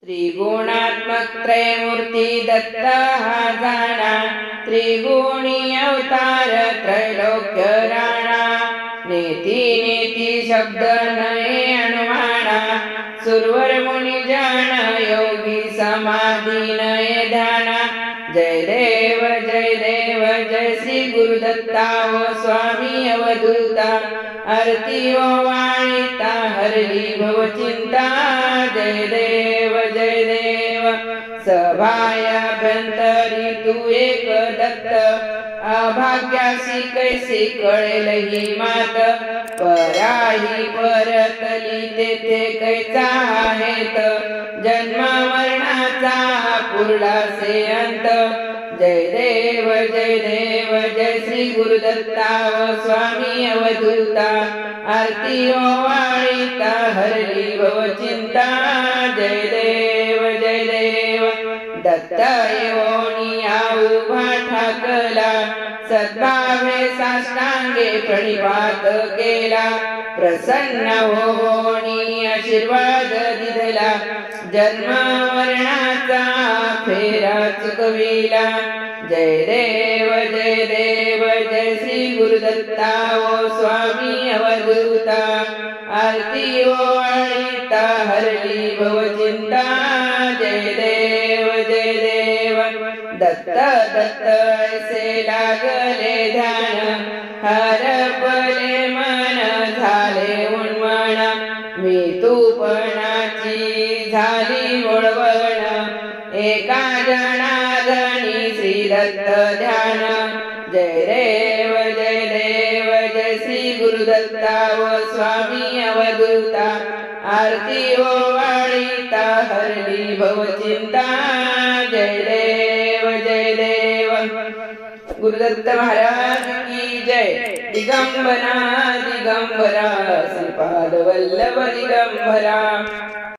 त्रिगुणात्मक त्रयमूर्ती दत्ता हा जाणा, त्रिगुणी अवतार त्रैलोक्य राणा। नेती नेती शब्द नये अनुमाना, सुरवर मुनि जान योगी समाधी नये ध्याना। जय देव जय श्री गुरुदत्ता ओ स्वामी अवधूता। आरती ओ वाणिता हरली भव चिंता। जय देव सभायाभ्यंतरी तू एक दत्त। अभाग्यासी कैसी कळेल ही मात, पराही परतली तेथे कैचा आहेत। जन्म मरणाचा पुरला से अंत। जय देव जय श्री गुरुदत्ता व स्वामी अवधूता। आरती ओ वाणिता हरली भव चिंता। जय देव दत्त येऊनिया उभा ठाकला, सद्भावे साष्टांगे प्रणिपात केला। प्रसन्न होऊनी आशीर्वाद दिला, जन्म मरणाचा फेरा चुकविला। जय देव जय श्री गुरुदत्ता ओ स्वामी अवधूता। आरती ओ वाणिता हरली भव चिंता। जय देव दत्त ऐसे लागले ध्यान, हरपले मन झाले उन्मन। मी तूपणाची झाली वळवण, एका जनार्दनी श्री दत्त ध्यान। जय देव जय श्री गुरुदत्ता व स्वामी अवधूता। आरती ओ वाणिता हरली भव चिंता। जय देव गुरुदत्त महाराज की जय। दिगंबरा दिगंबरा श्रीपाद वल्लभ दिगंबरा।